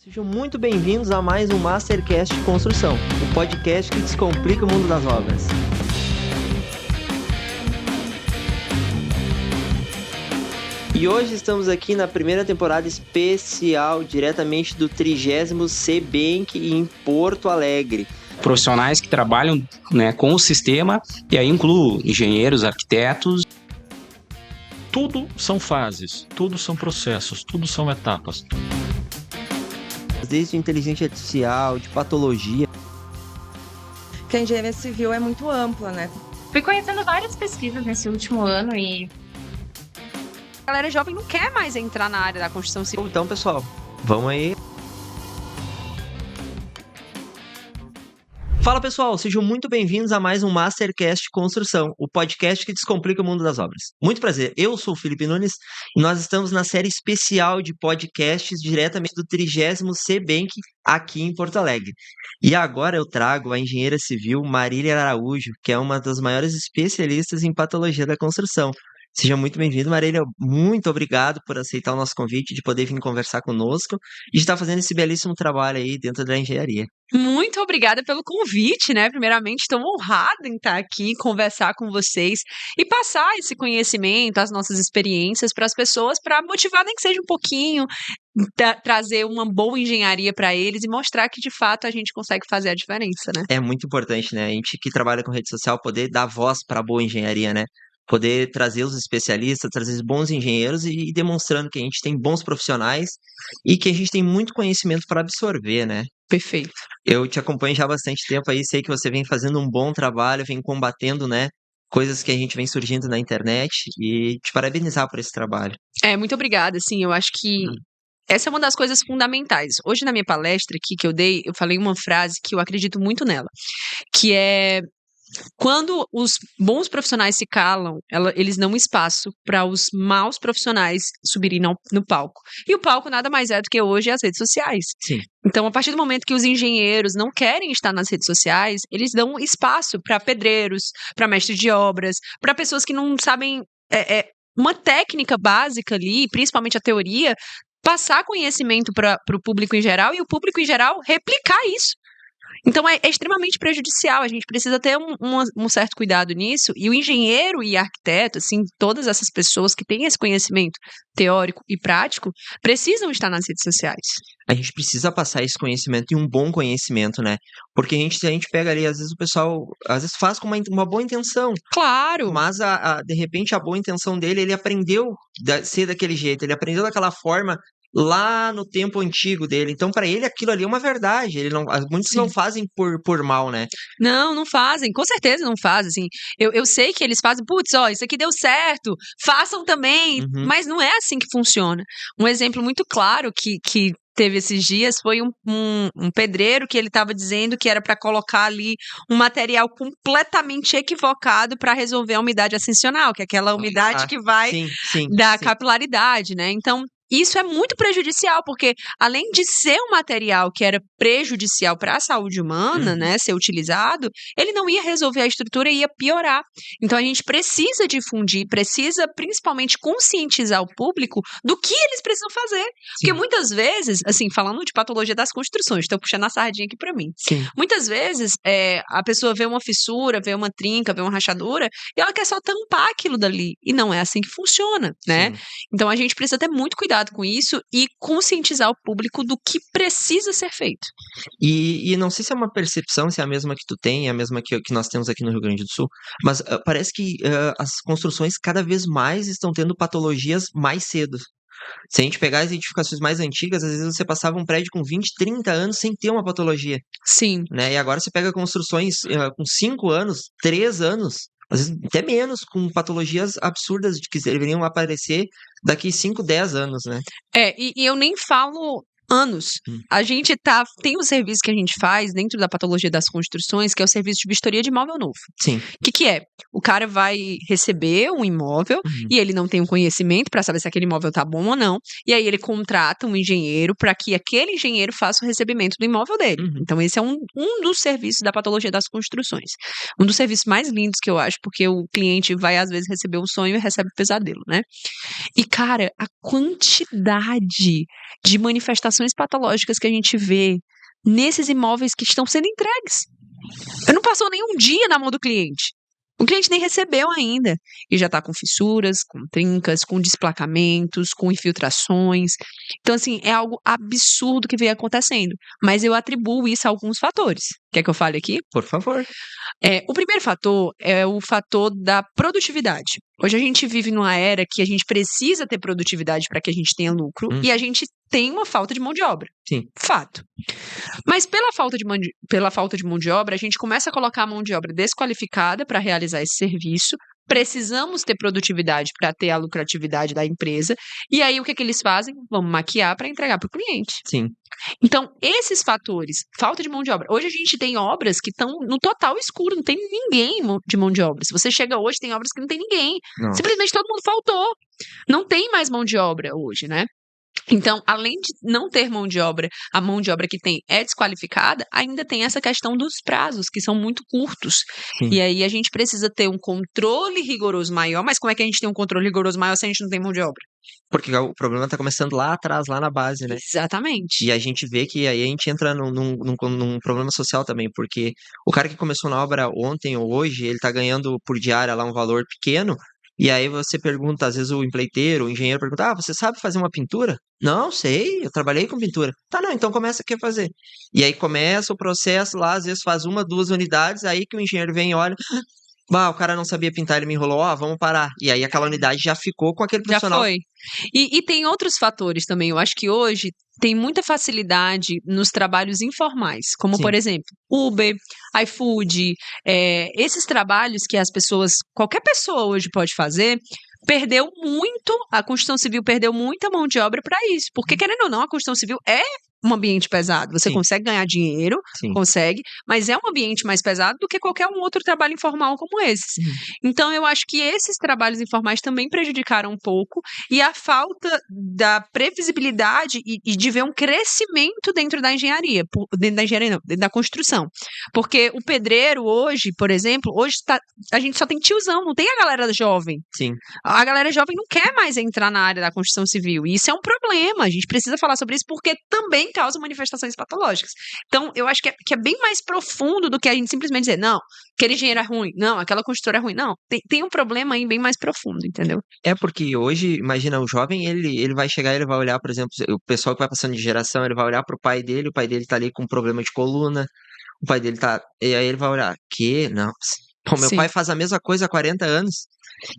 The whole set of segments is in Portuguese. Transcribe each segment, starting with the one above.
Sejam muito bem-vindos a mais um Mastercast de Construção, o podcast que descomplica o mundo das obras. E hoje estamos aqui na primeira temporada especial, diretamente do 30º CBank em Porto Alegre. Profissionais que trabalham, com o sistema, e aí incluo engenheiros, arquitetos. Tudo são fases, tudo são processos, tudo são etapas. Desde inteligência artificial, de patologia. Porque a engenharia civil é muito ampla, né? Fui conhecendo várias pesquisas nesse último ano e... A galera jovem não quer mais entrar na área da construção civil. Então, pessoal, vamos aí. Fala, pessoal, sejam muito bem-vindos a mais um Mastercast de Construção, o podcast que descomplica o mundo das obras. Muito prazer, eu sou o Felipe Nunes e nós estamos na série especial de podcasts diretamente do 30º CBank aqui em Porto Alegre. E agora eu trago a engenheira civil Marília Araújo, que é uma das maiores especialistas em patologia da construção. Seja muito bem-vindo, Marília. Muito obrigado por aceitar o nosso convite de poder vir conversar conosco e de estar fazendo esse belíssimo trabalho aí dentro da engenharia. Muito obrigada pelo convite, né? Primeiramente, estou honrada em estar aqui, conversar com vocês e passar esse conhecimento, as nossas experiências para as pessoas, para motivar nem que seja um pouquinho, trazer uma boa engenharia para eles e mostrar que, de fato, a gente consegue fazer a diferença, né? É muito importante, né? A gente que trabalha com rede social poder dar voz para a boa engenharia, né? Poder trazer os especialistas, trazer os bons engenheiros e demonstrando que a gente tem bons profissionais e que a gente tem muito conhecimento para absorver, né? Perfeito. Eu te acompanho já há bastante tempo aí, sei que você vem fazendo um bom trabalho, vem combatendo, né? Coisas que a gente vem surgindo na internet e te parabenizar por esse trabalho. Muito obrigada, sim, eu acho que essa é uma das coisas fundamentais. Hoje, na minha palestra aqui que eu dei, eu falei uma frase que eu acredito muito nela, que é: quando os bons profissionais se calam, eles dão espaço para os maus profissionais subirem no palco. E o palco nada mais é do que hoje as redes sociais. Sim. Então, a partir do momento que os engenheiros não querem estar nas redes sociais, eles dão espaço para pedreiros, para mestres de obras, para pessoas que não sabem uma técnica básica ali, principalmente a teoria, passar conhecimento para o público em geral e o público em geral replicar isso. Então, é extremamente prejudicial, a gente precisa ter um certo cuidado nisso, e o engenheiro e arquiteto, assim, todas essas pessoas que têm esse conhecimento teórico e prático, precisam estar nas redes sociais. A gente precisa passar esse conhecimento e um bom conhecimento, né? Porque a gente pega ali, às vezes o pessoal, faz com uma boa intenção. Claro! Mas, de repente, a boa intenção dele, ele aprendeu a ser daquele jeito, ele aprendeu daquela forma lá no tempo antigo dele. Então, para ele, aquilo ali é uma verdade. Muitos Sim. não fazem por mal, né? Não fazem, com certeza não fazem, assim, eu sei que eles fazem, putz, ó, isso aqui deu certo, façam também, mas não é assim que funciona. Um exemplo muito claro que teve esses dias foi um pedreiro que ele estava dizendo que era para colocar ali um material completamente equivocado para resolver a umidade ascensional, que é aquela umidade que vai dar capilaridade, né? Então, isso é muito prejudicial, porque além de ser um material que era prejudicial para a saúde humana, né, ser utilizado, ele não ia resolver a estrutura e ia piorar. Então a gente precisa difundir, precisa principalmente conscientizar o público do que eles precisam fazer. Porque muitas vezes, assim, falando de patologia das construções, estou puxando a sardinha aqui para mim. Sim. Muitas vezes a pessoa vê uma fissura, vê uma trinca, vê uma rachadura e ela quer só tampar aquilo dali. E não é assim que funciona, né? Sim. Então a gente precisa ter muito cuidado com isso e conscientizar o público do que precisa ser feito. E não sei se é uma percepção, se é a mesma que tu tem, é a mesma que nós temos aqui no Rio Grande do Sul, mas parece que as construções cada vez mais estão tendo patologias mais cedo. Se a gente pegar as edificações mais antigas, às vezes você passava um prédio com 20, 30 anos sem ter uma patologia. Sim. Né? E agora você pega construções com 5 anos, 3 anos, às vezes até menos, com patologias absurdas de que deveriam aparecer daqui 5, 10 anos, né? E eu nem falo anos. A gente tem um serviço que a gente faz dentro da patologia das construções, que é o serviço de vistoria de imóvel novo. Sim. O que é? O cara vai receber um imóvel e ele não tem um conhecimento para saber se aquele imóvel tá bom ou não, e aí ele contrata um engenheiro para que aquele engenheiro faça o recebimento do imóvel dele. Então esse é um dos serviços da patologia das construções. Um dos serviços mais lindos que eu acho, porque o cliente vai às vezes receber um sonho e recebe um pesadelo, né? E cara, a quantidade de manifestações manifestações patológicas que a gente vê nesses imóveis que estão sendo entregues. Não passou nenhum dia na mão do cliente. O cliente nem recebeu ainda. E já está com fissuras, com trincas, com desplacamentos, com infiltrações. Então, assim, é algo absurdo que vem acontecendo. Mas eu atribuo isso a alguns fatores. Quer que eu fale aqui? Por favor. O primeiro fator é o fator da produtividade. Hoje a gente vive numa era que a gente precisa ter produtividade para que a gente tenha lucro e a gente tem uma falta de mão de obra. Sim. Fato. Mas pela falta de mão de obra, a gente começa a colocar a mão de obra desqualificada para realizar esse serviço. Precisamos ter produtividade para ter a lucratividade da empresa. E aí, o que eles fazem? Vamos maquiar para entregar para o cliente. Sim. Então, esses fatores, falta de mão de obra. Hoje a gente tem obras que estão no total escuro, não tem ninguém de mão de obra. Se você chega hoje, tem obras que não tem ninguém. Não. Simplesmente todo mundo faltou. Não tem mais mão de obra hoje, né? Então, além de não ter mão de obra, a mão de obra que tem é desqualificada, ainda tem essa questão dos prazos, que são muito curtos. Sim. E aí a gente precisa ter um controle rigoroso maior, mas como é que a gente tem um controle rigoroso maior se a gente não tem mão de obra? Porque o problema tá começando lá atrás, lá na base, né? Exatamente. E a gente vê que aí a gente entra num problema social também, porque o cara que começou na obra ontem ou hoje, ele tá ganhando por diária lá um valor pequeno, e aí você pergunta, às vezes o empreiteiro, o engenheiro pergunta, você sabe fazer uma pintura? Não, sei, eu trabalhei com pintura. Tá, não, então começa aqui a fazer. E aí começa o processo lá, às vezes faz 1, 2 unidades, aí que o engenheiro vem e olha, o cara não sabia pintar, ele me enrolou, vamos parar. E aí aquela unidade já ficou com aquele profissional. Já foi. E tem outros fatores também. Eu acho que hoje tem muita facilidade nos trabalhos informais, como, Sim. por exemplo, Uber, iFood, esses trabalhos que as pessoas, qualquer pessoa hoje pode fazer, perdeu muito, a construção civil perdeu muita mão de obra para isso. Porque, querendo ou não, a construção civil é um ambiente pesado. Você Sim. consegue ganhar dinheiro, Sim. consegue, mas é um ambiente mais pesado do que qualquer um outro trabalho informal como esses. Então, eu acho que esses trabalhos informais também prejudicaram um pouco, e a falta da previsibilidade e de ver um crescimento dentro da engenharia, dentro da construção. Porque o pedreiro hoje, por exemplo, a gente só tem tiozão, não tem a galera jovem. Sim. A galera jovem não quer mais entrar na área da construção civil, e isso é um problema. A gente precisa falar sobre isso porque também causa manifestações patológicas. Então, eu acho que é bem mais profundo do que a gente simplesmente dizer, não, aquele engenheiro é ruim, não, aquela construtora é ruim. Não, tem um problema aí bem mais profundo, entendeu? É porque hoje, imagina, o jovem, ele vai chegar, ele vai olhar, por exemplo, o pessoal que vai passando de geração, ele vai olhar pro pai dele, o pai dele tá ali com problema de coluna, o pai dele tá... E aí ele vai olhar, Não, pô, meu Sim. pai faz a mesma coisa há 40 anos.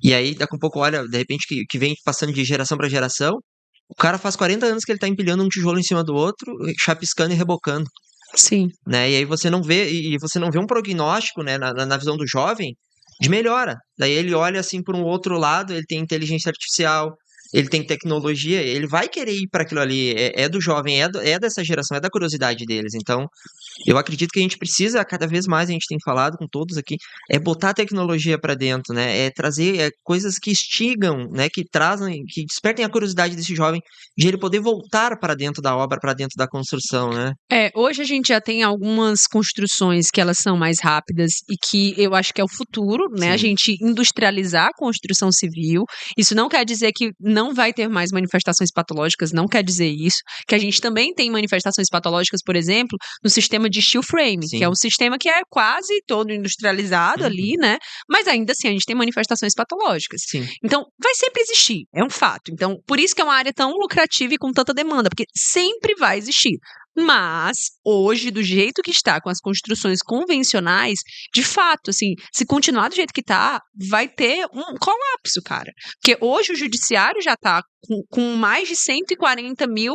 E aí, daqui a pouco, olha, de repente, que vem passando de geração para geração, o cara faz 40 anos que ele tá empilhando um tijolo em cima do outro, chapiscando e rebocando, Sim. né? E aí você não vê um prognóstico, né, na visão do jovem de melhora. Daí ele olha assim por um outro lado, ele tem inteligência artificial, ele tem tecnologia, ele vai querer ir para aquilo ali, é do jovem, é dessa geração, é da curiosidade deles. Então, eu acredito que a gente precisa, cada vez mais, a gente tem falado com todos aqui, é botar a tecnologia para dentro, né? É trazer coisas que instigam, né? Que trazem, que despertem a curiosidade desse jovem de ele poder voltar para dentro da obra, para dentro da construção, né? Hoje a gente já tem algumas construções que elas são mais rápidas e que eu acho que é o futuro, né? Sim. A gente industrializar a construção civil. Isso não quer dizer que não vai ter mais manifestações patológicas, não quer dizer isso. Que a gente também tem manifestações patológicas, por exemplo, no sistema de steel frame, Sim. que é um sistema que é quase todo industrializado ali, né? Mas ainda assim a gente tem manifestações patológicas. Sim. Então, vai sempre existir, é um fato. Então, por isso que é uma área tão lucrativa e com tanta demanda, porque sempre vai existir. Mas, hoje, do jeito que está, com as construções convencionais, de fato, assim, se continuar do jeito que está, vai ter um colapso, cara. Porque hoje o judiciário já está com mais de 140 mil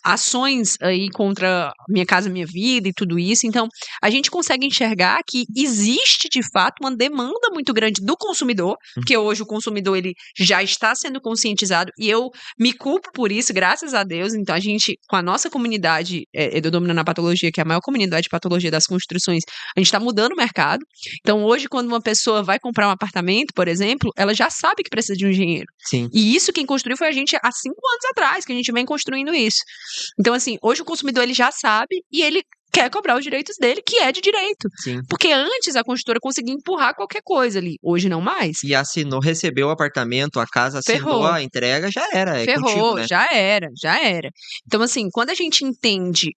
ações aí contra Minha Casa Minha Vida e tudo isso. Então, a gente consegue enxergar que existe, de fato, uma demanda muito grande do consumidor, porque hoje o consumidor ele já está sendo conscientizado, e eu me culpo por isso, graças a Deus. Então, a gente, com a nossa comunidade do Dominando a Patologia, que é a maior comunidade de patologia das construções, a gente está mudando o mercado. Então, hoje, quando uma pessoa vai comprar um apartamento, por exemplo, ela já sabe que precisa de um engenheiro. Sim. E isso quem construiu foi a gente há 5 anos atrás, que a gente vem construindo isso. Então, assim, hoje o consumidor ele já sabe e ele quer cobrar os direitos dele, que é de direito. Sim. Porque antes a construtora conseguia empurrar qualquer coisa ali, hoje não mais. E assinou, recebeu o apartamento, a casa assinou Ferrou. a entrega, já era, é Ferrou, contigo, né? já era. Então, assim, quando a gente entende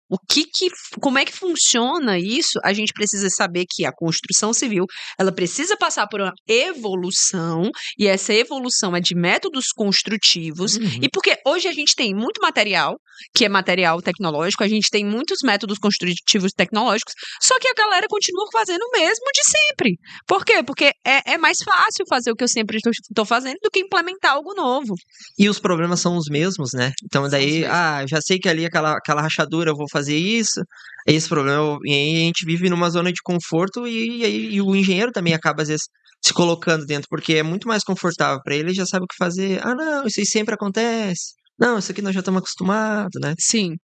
como é que funciona isso, a gente precisa saber que a construção civil, ela precisa passar por uma evolução, e essa evolução é de métodos construtivos, Uhum. e porque hoje a gente tem muito material, que é material tecnológico, a gente tem muitos métodos construtivos tecnológicos, só que a galera continua fazendo o mesmo de sempre. Por quê? Porque é mais fácil fazer o que eu sempre estou fazendo do que implementar algo novo. E os problemas são os mesmos, né? Então São daí, os mesmos. já sei que ali aquela rachadura eu vou fazer isso, esse problema, e aí a gente vive numa zona de conforto e o engenheiro também acaba às vezes se colocando dentro, porque é muito mais confortável para ele, ele já sabe o que fazer. Ah, não, isso aí sempre acontece. Não, isso aqui nós já estamos acostumados, né? Sim.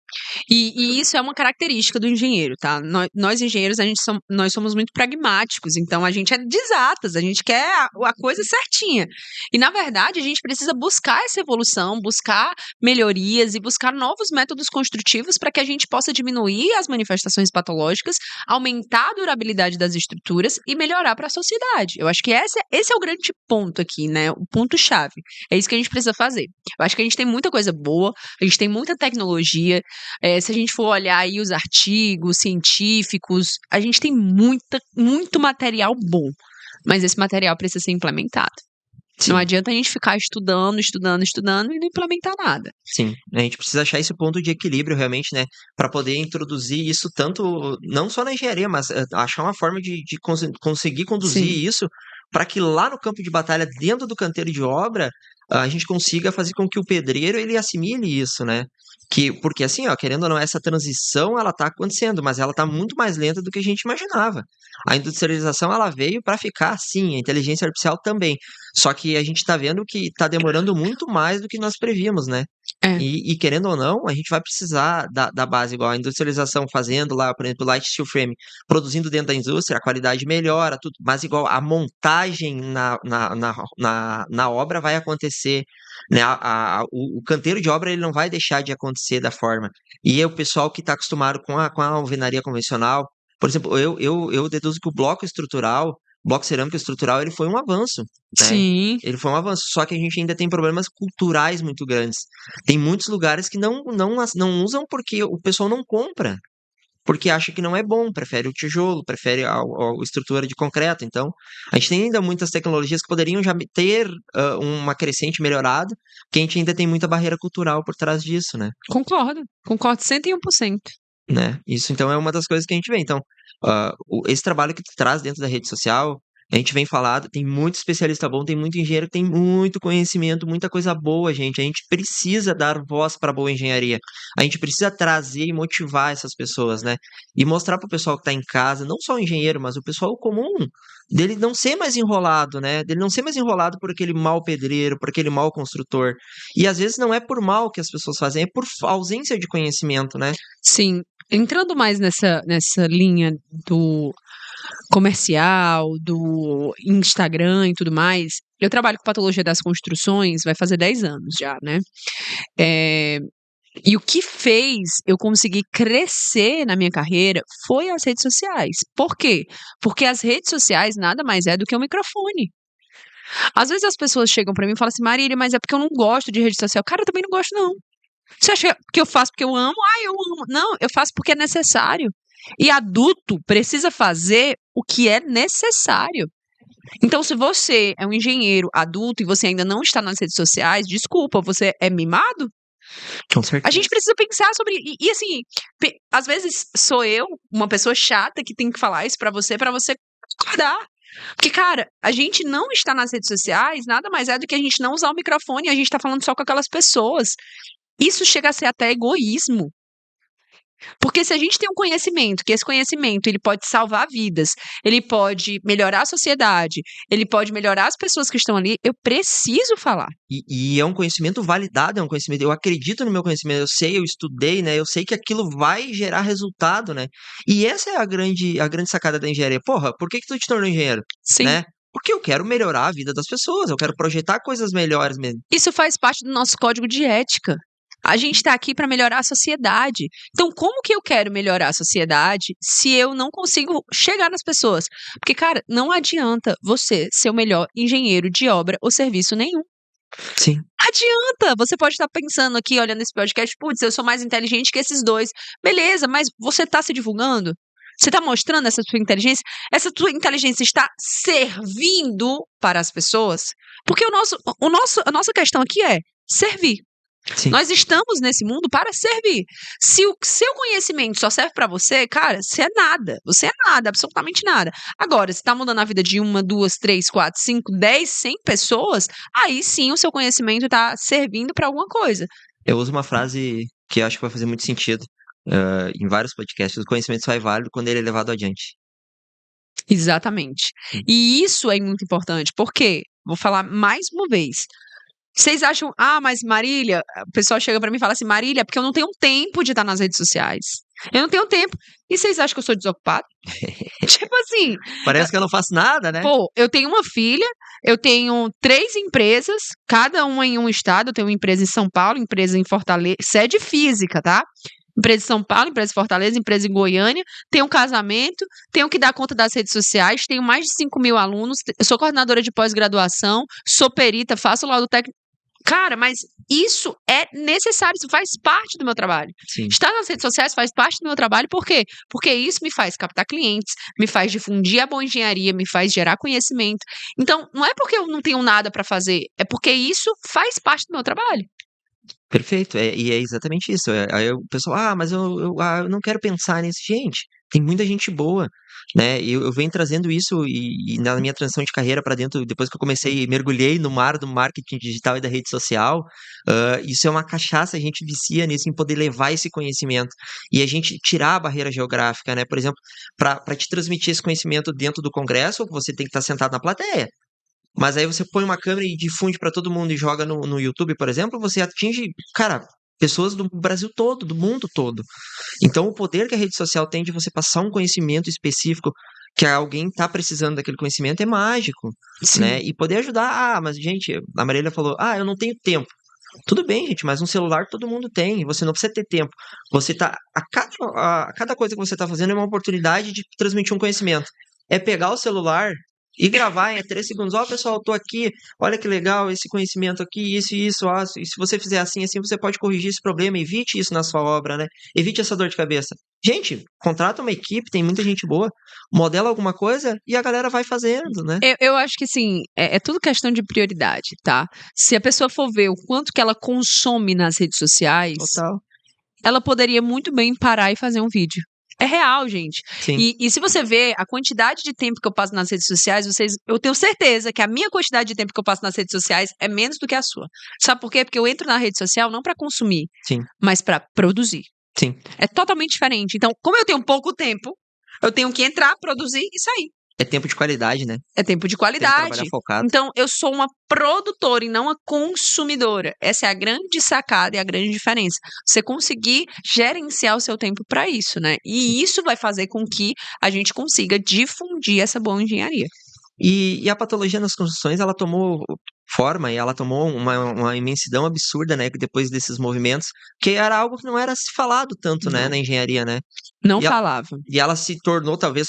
E isso é uma característica do engenheiro, tá? Nós engenheiros, nós somos muito pragmáticos, então a gente é de exatas, a gente quer a coisa certinha. E, na verdade, a gente precisa buscar essa evolução, buscar melhorias e buscar novos métodos construtivos para que a gente possa diminuir as manifestações patológicas, aumentar a durabilidade das estruturas e melhorar para a sociedade. Eu acho que esse é o grande ponto aqui, né? O ponto-chave. É isso que a gente precisa fazer. Eu acho que a gente tem muita coisa boa, a gente tem muita tecnologia. Se a gente for olhar aí os artigos científicos, a gente tem muito material bom, mas esse material precisa ser implementado. Não adianta a gente ficar estudando e não implementar nada. Sim, a gente precisa achar esse ponto de equilíbrio realmente, né, para poder introduzir isso tanto, não só na engenharia, mas achar uma forma de conseguir conduzir Sim. isso para que lá no campo de batalha, dentro do canteiro de obra, a gente consiga fazer com que o pedreiro ele assimile isso, né? Porque assim, ó, querendo ou não, essa transição ela tá acontecendo, mas ela tá muito mais lenta do que a gente imaginava. A industrialização ela veio para ficar, sim, a inteligência artificial também. Só que a gente está vendo que está demorando muito mais do que nós prevíamos, né? É. E querendo ou não, a gente vai precisar da base, igual a industrialização fazendo lá, por exemplo, Light Steel Frame, produzindo dentro da indústria, a qualidade melhora, tudo, mas igual a montagem na obra vai acontecer, né? O canteiro de obra ele não vai deixar de acontecer da forma. E é o pessoal que está acostumado com a alvenaria convencional, por exemplo, eu deduzo que o bloco cerâmico estrutural, ele foi um avanço, né? Sim. Ele foi um avanço, só que a gente ainda tem problemas culturais muito grandes. Tem muitos lugares que não usam porque o pessoal não compra, porque acha que não é bom, prefere o tijolo, prefere a estrutura de concreto. Então, a gente tem ainda muitas tecnologias que poderiam já ter uma crescente melhorada, que a gente ainda tem muita barreira cultural por trás disso, né? Concordo 101%. Né? Isso então é uma das coisas que a gente vê. Então, esse trabalho que tu traz dentro da rede social, a gente vem falado, tem muito especialista bom, tem muito engenheiro que tem muito conhecimento, muita coisa boa, gente. A gente precisa dar voz para boa engenharia. A gente precisa trazer e motivar essas pessoas, né? E mostrar para o pessoal que está em casa, não só o engenheiro, mas o pessoal comum, dele não ser mais enrolado, né? Dele não ser mais enrolado por aquele mau pedreiro, por aquele mau construtor. E às vezes não é por mal que as pessoas fazem, é por ausência de conhecimento, né? Sim. Entrando mais nessa linha do comercial, do Instagram e tudo mais, eu trabalho com patologia das construções, vai fazer 10 anos já, né? E o que fez eu conseguir crescer na minha carreira foi as redes sociais. Por quê? Porque as redes sociais nada mais é do que um microfone. Às vezes as pessoas chegam pra mim e falam assim, Marília, mas é porque eu não gosto de rede social. Cara, eu também não gosto, não. Você acha que eu faço porque eu amo? Eu amo. Não, eu faço porque é necessário. E adulto precisa fazer o que é necessário. Então, se você é um engenheiro adulto e você ainda não está nas redes sociais, desculpa, você é mimado? Com certeza. A gente precisa pensar sobre... E assim, às vezes sou eu, uma pessoa chata, que tem que falar isso pra você concordar. Porque, cara, a gente não está nas redes sociais, nada mais é do que a gente não usar o microfone e a gente tá falando só com aquelas pessoas. Isso chega a ser até egoísmo. Porque se a gente tem um conhecimento, que esse conhecimento ele pode salvar vidas, ele pode melhorar a sociedade, ele pode melhorar as pessoas que estão ali, eu preciso falar. E é um conhecimento validado, é um conhecimento, eu acredito no meu conhecimento, eu sei, eu estudei, né? Eu sei que aquilo vai gerar resultado, né? E essa é a grande sacada da engenharia. Porra, por que tu te tornou engenheiro? Sim. Né? Porque eu quero melhorar a vida das pessoas, eu quero projetar coisas melhores mesmo. Isso faz parte do nosso código de ética. A gente está aqui para melhorar a sociedade. Então, como que eu quero melhorar a sociedade se eu não consigo chegar nas pessoas? Porque, cara, não adianta você ser o melhor engenheiro de obra ou serviço nenhum. Sim. Adianta! Você pode estar pensando aqui, olhando esse podcast, putz, eu sou mais inteligente que esses dois. Beleza, mas você está se divulgando? Você está mostrando essa sua inteligência? Essa sua inteligência está servindo para as pessoas? Porque a nossa questão aqui é servir. Sim. Nós estamos nesse mundo para servir. Se o seu conhecimento só serve para você, cara, você é nada. Você é nada, absolutamente nada. Agora, se está mudando a vida de 1, 2, 3, 4, 5, 10, 100 pessoas, aí sim o seu conhecimento está servindo para alguma coisa. Eu uso uma frase que eu acho que vai fazer muito sentido em vários podcasts. O conhecimento só é válido quando ele é levado adiante. Exatamente. E isso é muito importante. Por quê? Vou falar mais uma vez. Vocês acham, mas Marília, o pessoal chega pra mim e fala assim, Marília, porque eu não tenho tempo de estar nas redes sociais. Eu não tenho tempo. E vocês acham que eu sou desocupada? Tipo assim. Parece que eu não faço nada, né? Pô, eu tenho uma filha, eu tenho 3 empresas, cada uma em um estado. Eu tenho uma empresa em São Paulo, empresa em Fortaleza, sede física, tá? Empresa em São Paulo, empresa em Fortaleza, empresa em Goiânia. Tenho um casamento, tenho que dar conta das redes sociais, tenho mais de 5 mil alunos, eu sou coordenadora de pós-graduação, sou perita, faço laudo técnico. Cara, mas isso é necessário, isso faz parte do meu trabalho. Sim. Estar nas redes sociais faz parte do meu trabalho, por quê? Porque isso me faz captar clientes, me faz difundir a boa engenharia, me faz gerar conhecimento. Então, não é porque eu não tenho nada para fazer, é porque isso faz parte do meu trabalho. Perfeito, e é exatamente isso. Aí o pessoal, mas eu não quero pensar nisso. Gente, tem muita gente boa, né? Eu venho trazendo isso e na minha transição de carreira para dentro, depois que eu comecei, mergulhei no mar do marketing digital e da rede social. Isso é uma cachaça, a gente vicia nisso, em poder levar esse conhecimento e a gente tirar a barreira geográfica, né? Por exemplo, para te transmitir esse conhecimento dentro do congresso, você tem que estar sentado na plateia. Mas aí você põe uma câmera e difunde para todo mundo e joga no YouTube, por exemplo, você atinge, cara, pessoas do Brasil todo, do mundo todo. Então, o poder que a rede social tem de você passar um conhecimento específico que alguém está precisando daquele conhecimento é mágico, né? E poder ajudar. Mas, gente, a Marília falou, eu não tenho tempo. Tudo bem, gente, mas um celular todo mundo tem. Você não precisa ter tempo. Você tá. A cada coisa que você está fazendo é uma oportunidade de transmitir um conhecimento. É pegar o celular e gravar em 3 segundos. Pessoal, eu tô aqui, olha que legal esse conhecimento aqui, isso e isso, e se você fizer assim, você pode corrigir esse problema, evite isso na sua obra, né? Evite essa dor de cabeça. Gente, contrata uma equipe, tem muita gente boa, modela alguma coisa e a galera vai fazendo, né? Eu acho que, assim, é tudo questão de prioridade, tá? Se a pessoa for ver o quanto que ela consome nas redes sociais, Total. ela poderia muito bem parar e fazer um vídeo. É real, gente. Sim. E se você vê a quantidade de tempo que eu passo nas redes sociais, eu tenho certeza que a minha quantidade de tempo que eu passo nas redes sociais é menos do que a sua. Sabe por quê? Porque eu entro na rede social não para consumir, Sim. mas para produzir. Sim. É totalmente diferente. Então, como eu tenho pouco tempo, eu tenho que entrar, produzir e sair. É tempo de qualidade, né? É tempo de Tem que qualidade. trabalhar focado. Então, eu sou uma produtora e não uma consumidora. Essa é a grande sacada e a grande diferença. Você conseguir gerenciar o seu tempo para isso, né? E isso vai fazer com que a gente consiga difundir essa boa engenharia. E a patologia nas construções, ela tomou forma e ela tomou uma imensidão absurda, né? Depois desses movimentos, que era algo que não era se falado tanto, né? Não. Na engenharia, né? Não E ela- falava. E ela se tornou, talvez,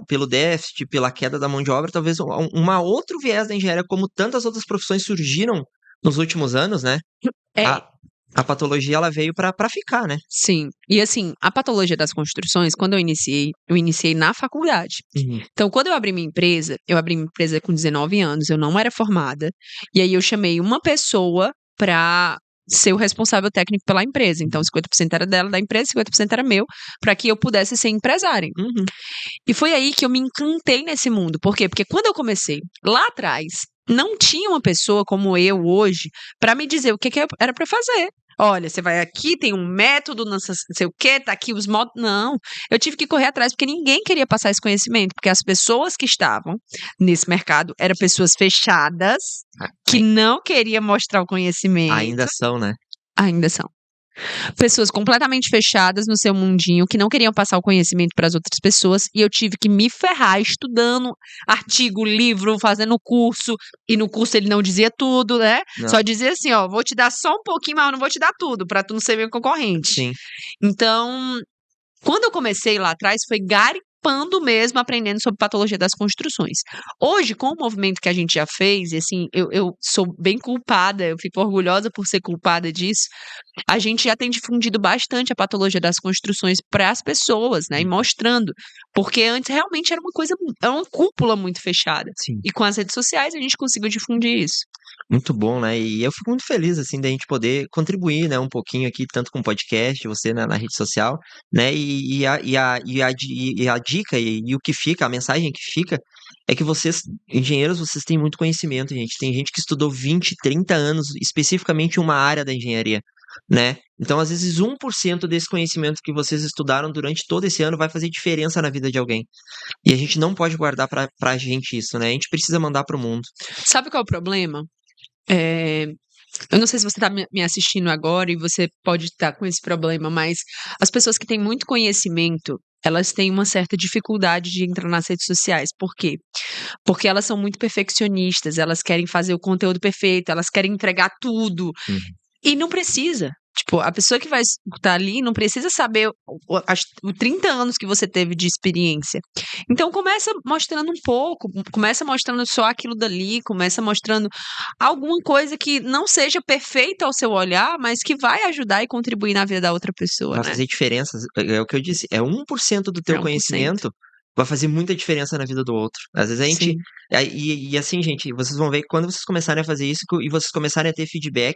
pelo déficit, pela queda da mão de obra, talvez uma outro viés da engenharia, como tantas outras profissões surgiram nos últimos anos, né? É. A patologia, ela veio pra ficar, né? Sim. E assim, a patologia das construções, quando eu iniciei na faculdade. Então, quando eu abri minha empresa com 19 anos, eu não era formada. E aí eu chamei uma pessoa para ser o responsável técnico pela empresa. Então, 50% era dela, da empresa, 50% era meu, para que eu pudesse ser empresária. Uhum. E foi aí que eu me encantei nesse mundo. Por quê? Porque quando eu comecei lá atrás, não tinha uma pessoa como eu hoje para me dizer o que era para fazer. Olha, você vai aqui, tem um método, não sei o quê, tá aqui os modos. Não, eu tive que correr atrás, porque ninguém queria passar esse conhecimento, porque as pessoas que estavam nesse mercado eram pessoas fechadas, que não queriam mostrar o conhecimento. Ainda são, né? Ainda são. Pessoas completamente fechadas no seu mundinho, que não queriam passar o conhecimento para as outras pessoas, e eu tive que me ferrar estudando artigo, livro, fazendo curso, e no curso ele não dizia tudo, né? Não. Só dizia assim, ó, vou te dar só um pouquinho, mas eu não vou te dar tudo, para tu não ser meu concorrente. Sim. Então, quando eu comecei lá atrás, foi garimpando mesmo, aprendendo sobre patologia das construções. Hoje, com o movimento que a gente já fez, e assim, eu sou bem culpada, eu fico orgulhosa por ser culpada disso, a gente já tem difundido bastante a patologia das construções para as pessoas, né, e mostrando, porque antes realmente era uma cúpula muito fechada. Sim. E com as redes sociais a gente conseguiu difundir isso. Muito bom, né? E eu fico muito feliz, assim, da gente poder contribuir, né, um pouquinho aqui, tanto com o podcast, você na rede social, né? A dica e o que fica, a mensagem que fica, é que vocês, engenheiros, vocês têm muito conhecimento, gente. Tem gente que estudou 20, 30 anos, especificamente em uma área da engenharia, né? Então, às vezes, 1% desse conhecimento que vocês estudaram durante todo esse ano vai fazer diferença na vida de alguém. E a gente não pode guardar pra gente isso, né? A gente precisa mandar pro mundo. Sabe qual é o problema? Eu não sei se você está me assistindo agora e você pode estar com esse problema, mas as pessoas que têm muito conhecimento, elas têm uma certa dificuldade de entrar nas redes sociais. Por quê? Porque elas são muito perfeccionistas, elas querem fazer o conteúdo perfeito, elas querem entregar tudo. E não precisa. Tipo, a pessoa que vai estar ali não precisa saber os 30 anos que você teve de experiência. Então, começa mostrando um pouco, começa mostrando só aquilo dali, começa mostrando alguma coisa que não seja perfeita ao seu olhar, mas que vai ajudar e contribuir na vida da outra pessoa, Vai né? fazer diferença. É o que eu disse, é 1% do teu 1%. conhecimento vai fazer muita diferença na vida do outro. Às vezes a gente. Sim. E assim, gente, vocês vão ver que quando vocês começarem a fazer isso e vocês começarem a ter feedback,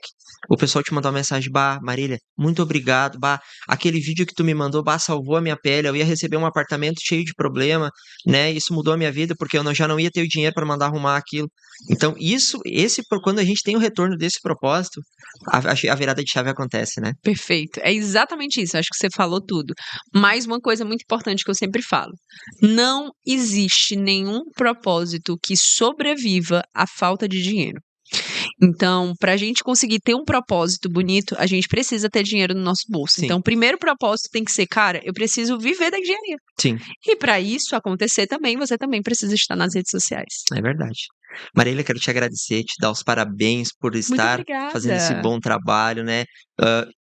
o pessoal te mandar uma mensagem, bah, Marília, muito obrigado, bah, aquele vídeo que tu me mandou, bah, salvou a minha pele, eu ia receber um apartamento cheio de problema, né? Isso mudou a minha vida porque já não ia ter o dinheiro para mandar arrumar aquilo. Então, quando a gente tem o retorno desse propósito, a virada de chave acontece, né? Perfeito. É exatamente isso. Acho que você falou tudo. Mais uma coisa muito importante que eu sempre falo: não existe nenhum propósito que sobreviva à falta de dinheiro. Então, para a gente conseguir ter um propósito bonito, a gente precisa ter dinheiro no nosso bolso. Sim. Então, o primeiro propósito tem que ser, cara, eu preciso viver da engenharia. Sim, E para isso acontecer também, você também precisa estar nas redes sociais. é verdade. Marília, quero te agradecer, te dar os parabéns por estar obrigada. fazendo esse bom trabalho, né?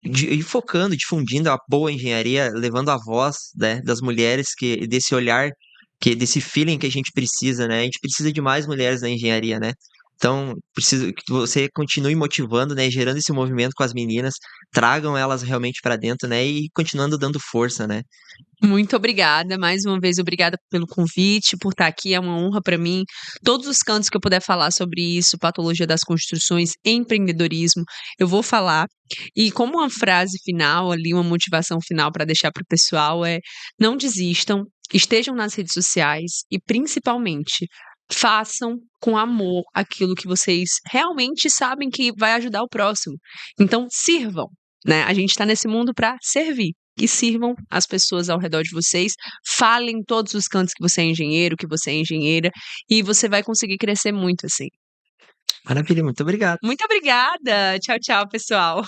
E focando, difundindo a boa engenharia, levando a voz, né, das mulheres, desse olhar, desse feeling que a gente precisa, né? A gente precisa de mais mulheres na engenharia, né? Então, preciso que você continue motivando, né, gerando esse movimento com as meninas, tragam elas realmente para dentro, né, e continuando dando força, né? Muito obrigada, mais uma vez, obrigada pelo convite, por estar aqui, é uma honra para mim. Todos os cantos que eu puder falar sobre isso, patologia das construções, empreendedorismo, eu vou falar. E como uma frase final ali, uma motivação final para deixar para o pessoal é: não desistam, estejam nas redes sociais e principalmente façam com amor aquilo que vocês realmente sabem que vai ajudar o próximo. Então, sirvam, né? A gente está nesse mundo para servir. E sirvam as pessoas ao redor de vocês, falem em todos os cantos que você é engenheiro, que você é engenheira, e você vai conseguir crescer muito assim. Maravilha, muito obrigado. Muito obrigada! Tchau, tchau, pessoal!